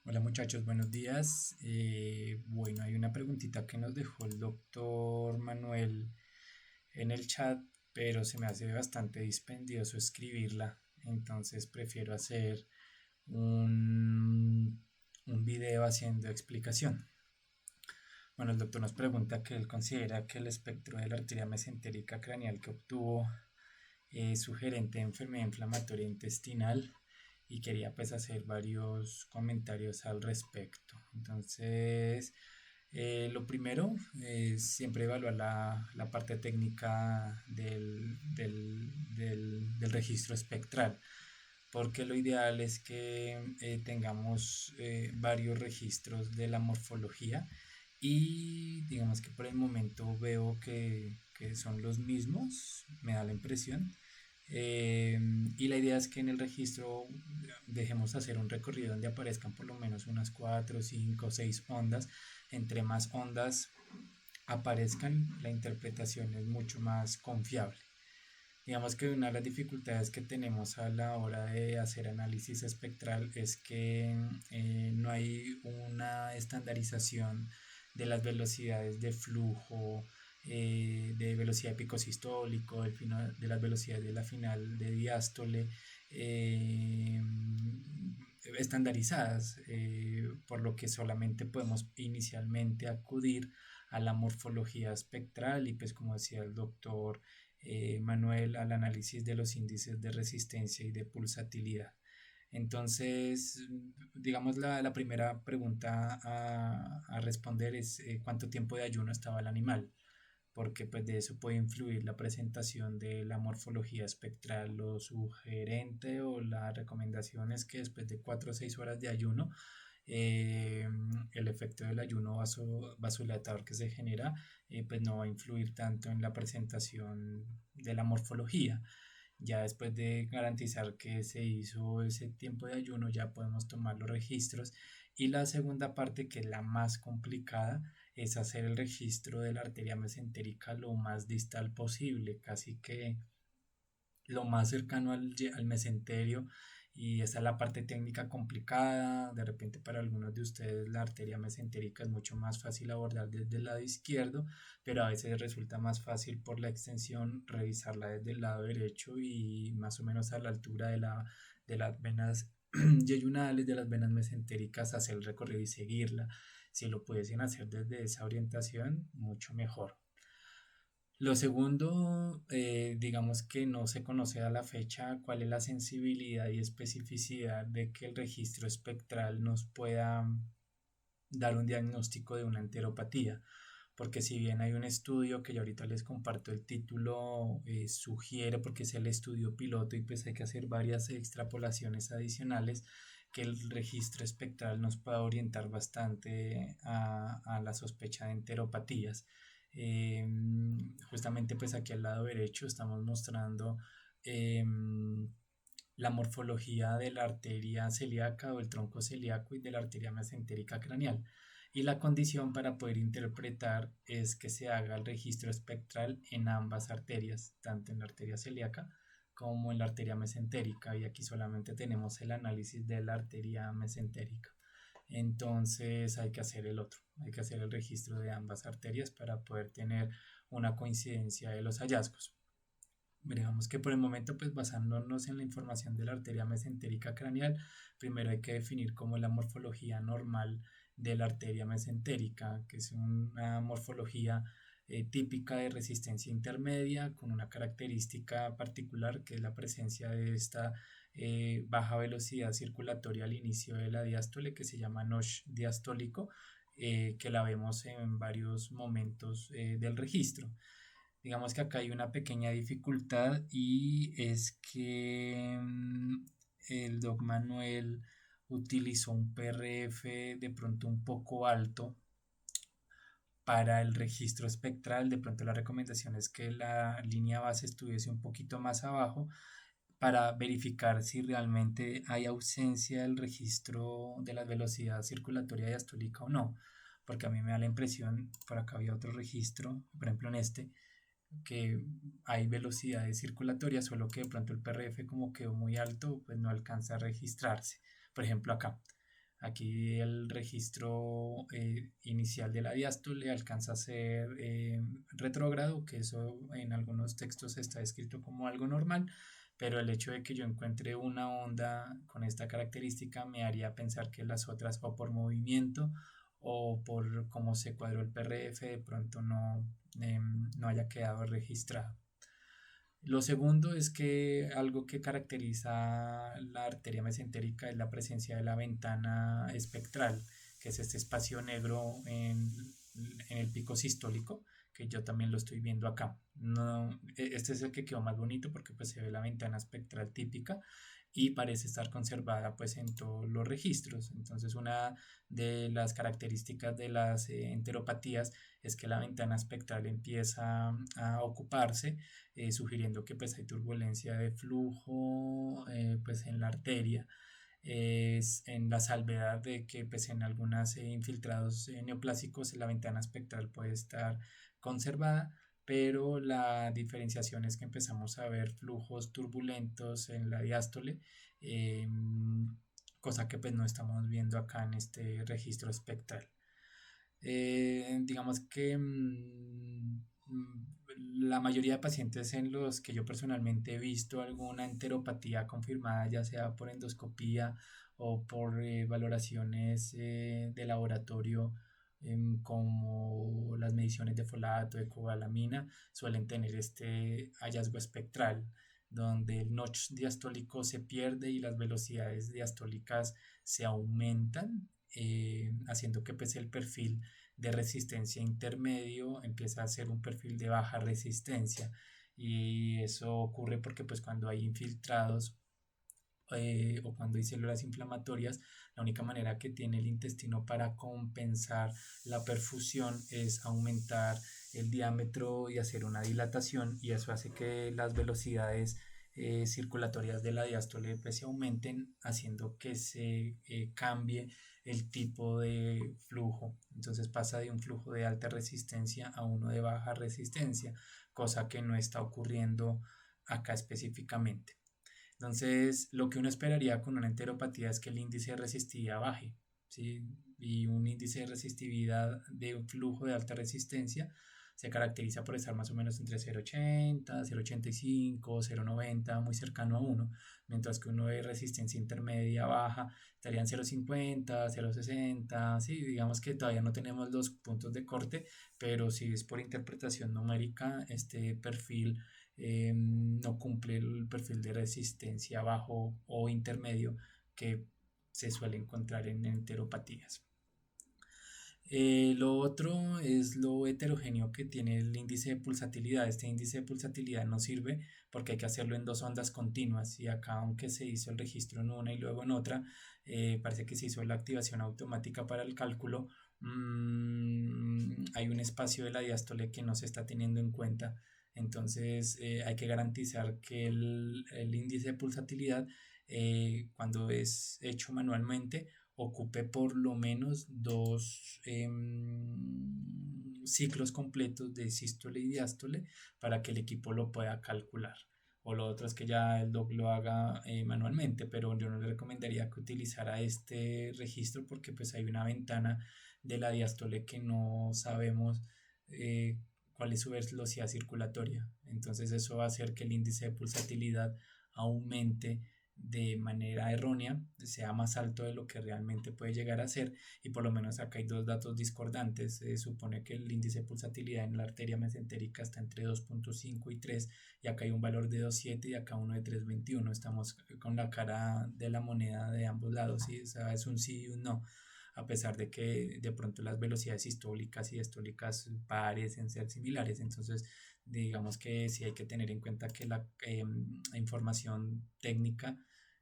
Hola muchachos, buenos días. Bueno, hay una preguntita que nos dejó el doctor Manuel en el chat, pero se me hace bastante dispendioso escribirla, entonces prefiero hacer un, un video haciendo explicación. Bueno, el doctor nos pregunta que él considera que el espectro de la arteria mesentérica craneal que obtuvo es sugerente de enfermedad inflamatoria intestinal y quería pues hacer varios comentarios al respecto. Entonces, lo primero es siempre evaluar la parte técnica del registro espectral, porque lo ideal es que tengamos varios registros de la morfología y digamos que por el momento veo que son los mismos, me da la impresión. Y la idea es que en el registro dejemos hacer un recorrido donde aparezcan por lo menos unas 4, 5, 6 ondas. Entre más ondas aparezcan, la interpretación es mucho más confiable. Digamos que una de las dificultades que tenemos a la hora de hacer análisis espectral es que no hay una estandarización de las velocidades de flujo, de velocidad de pico sistólico, de las velocidades de la final de diástole, eh, estandarizadas, por lo que solamente podemos inicialmente acudir a la morfología espectral y pues como decía el doctor Manuel, al análisis de los índices de resistencia y de pulsatilidad. Entonces, digamos, la primera pregunta a responder es cuánto tiempo de ayuno estaba el animal, porque pues de eso puede influir la presentación de la morfología espectral. Lo sugerente o la recomendación es que después de 4 o 6 horas de ayuno, eh, el efecto del ayuno vasodilatador que se genera pues no va a influir tanto en la presentación de la morfología. Ya después de garantizar que se hizo ese tiempo de ayuno, ya podemos tomar los registros. Y la segunda parte, que es la más complicada, es hacer el registro de la arteria mesentérica lo más distal posible, casi que lo más cercano al mesenterio, y esa es la parte técnica complicada. De repente para algunos de ustedes la arteria mesentérica es mucho más fácil abordar desde el lado izquierdo, pero a veces resulta más fácil por la extensión revisarla desde el lado derecho y más o menos a la altura de las venas yeyunales, de las venas mesentéricas, hacer el recorrido y seguirla. Si lo pudiesen hacer desde esa orientación, mucho mejor. Lo segundo, digamos que no se conoce a la fecha cuál es la sensibilidad y especificidad de que el registro espectral nos pueda dar un diagnóstico de una enteropatía, porque si bien hay un estudio que yo ahorita les comparto el título, sugiere, porque es el estudio piloto y pues hay que hacer varias extrapolaciones adicionales, que el registro espectral nos pueda orientar bastante a la sospecha de enteropatías. Eh, Justamente pues aquí al lado derecho estamos mostrando eh, la morfología de la arteria celíaca o el tronco celíaco y de la arteria mesentérica craneal. Y la condición para poder interpretar es que se haga el registro espectral en ambas arterias, tanto en la arteria celíaca como en la arteria mesentérica. Y aquí solamente tenemos el análisis de la arteria mesentérica. Entonces hay que hacer el otro, hay que hacer el registro de ambas arterias para poder tener una coincidencia de los hallazgos. Digamos que por el momento, pues basándonos en la información de la arteria mesentérica craneal, primero hay que definir cómo es la morfología normal de la arteria mesentérica, que es una morfología típica de resistencia intermedia, con una característica particular que es la presencia de esta baja velocidad circulatoria al inicio de la diástole, que se llama notch diastólico, que la vemos en varios momentos del registro. Digamos que acá hay una pequeña dificultad y es que el Doc Manuel utilizó un PRF de pronto un poco alto para el registro espectral. De pronto la recomendación es que la línea base estuviese un poquito más abajo para verificar si realmente hay ausencia del registro de la velocidad circulatoria diastólica o no, porque a mí me da la impresión, por acá había otro registro, por ejemplo en este, que hay velocidades circulatorias, solo que de pronto el PRF como quedó muy alto, pues no alcanza a registrarse. Por ejemplo acá. Aquí el registro inicial de la diástole alcanza a ser retrógrado, que eso en algunos textos está escrito como algo normal, pero el hecho de que yo encuentre una onda con esta característica me haría pensar que las otras, o por movimiento o por cómo se cuadró el PRF, de pronto no haya quedado registrado. Lo segundo es que algo que caracteriza la arteria mesentérica es la presencia de la ventana espectral, que es este espacio negro en el pico sistólico, que yo también lo estoy viendo acá. No, este es el que quedó más bonito porque pues se ve la ventana espectral típica y parece estar conservada pues en todos los registros. Entonces una de las características de las enteropatías es que la ventana espectral empieza a ocuparse, sugiriendo que pues hay turbulencia de flujo pues en la arteria. Es en la salvedad de que pues en algunos infiltrados neoplásicos la ventana espectral puede estar conservada, pero la diferenciación es que empezamos a ver flujos turbulentos en la diástole, eh, cosa que pues no estamos viendo acá en este registro espectral. Digamos que la mayoría de pacientes en los que yo personalmente he visto alguna enteropatía confirmada, ya sea por endoscopía o por valoraciones de laboratorio, como las mediciones de folato, de cobalamina, suelen tener este hallazgo espectral, donde el notch diastólico se pierde y las velocidades diastólicas se aumentan, haciendo que pues, el perfil de resistencia intermedio empieza a ser un perfil de baja resistencia, y eso ocurre porque pues cuando hay infiltrados o cuando hay células inflamatorias, la única manera que tiene el intestino para compensar la perfusión es aumentar el diámetro y hacer una dilatación, y eso hace que las velocidades circulatorias de la diástole pues, se aumenten, haciendo que se cambie el tipo de flujo. Entonces pasa de un flujo de alta resistencia a uno de baja resistencia, cosa que no está ocurriendo acá específicamente. Entonces, lo que uno esperaría con una enteropatía es que el índice de resistividad baje, ¿sí? Y un índice de resistividad de un flujo de alta resistencia se caracteriza por estar más o menos entre 0,80, 0,85, 0,90, muy cercano a 1, mientras que uno de resistencia intermedia baja estaría en 0,50, 0,60, sí, digamos que todavía no tenemos los puntos de corte, pero si es por interpretación numérica, este perfil no cumple el perfil de resistencia bajo o intermedio que se suele encontrar en enteropatías. Lo otro es lo heterogéneo que tiene el índice de pulsatilidad. Este índice de pulsatilidad no sirve porque hay que hacerlo en dos ondas continuas, y acá, aunque se hizo el registro en una y luego en otra, parece que se hizo la activación automática para el cálculo. Hay un espacio de la diástole que no se está teniendo en cuenta. Entonces hay que garantizar que el índice de pulsatilidad, cuando es hecho manualmente, ocupe por lo menos dos ciclos completos de sístole y diástole para que el equipo lo pueda calcular. O lo otro es que ya el doc lo haga manualmente, pero yo no le recomendaría que utilizara este registro porque pues hay una ventana de la diástole que no sabemos cuál es su velocidad circulatoria. Entonces eso va a hacer que el índice de pulsatilidad aumente de manera errónea, sea más alto de lo que realmente puede llegar a ser, y por lo menos acá hay dos datos discordantes. Se supone que el índice de pulsatilidad en la arteria mesentérica está entre 2,5 y 3, y acá hay un valor de 2,7 y acá uno de 3,21. Estamos con la cara de la moneda de ambos lados, ¿sí? O sea, es un sí y un no, a pesar de que de pronto las velocidades sistólicas y diastólicas parecen ser similares. Entonces digamos que sí hay que tener en cuenta que la información técnica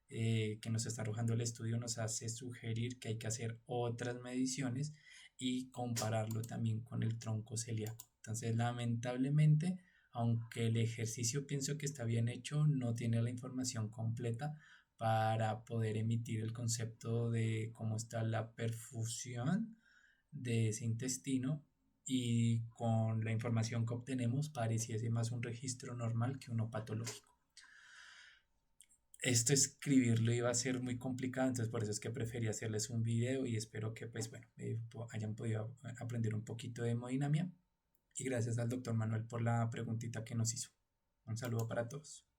que nos está arrojando el estudio nos hace sugerir que hay que hacer otras mediciones y compararlo también con el tronco celíaco. Entonces, lamentablemente, aunque el ejercicio pienso que está bien hecho, no tiene la información completa para poder emitir el concepto de cómo está la perfusión de ese intestino, y con la información que obtenemos pareciese más un registro normal que uno patológico. esto escribirlo iba a ser muy complicado, entonces por eso es que preferí hacerles un video y espero que pues bueno, hayan podido aprender un poquito de hemodinamia y gracias al doctor Manuel por la preguntita que nos hizo. Un saludo para todos.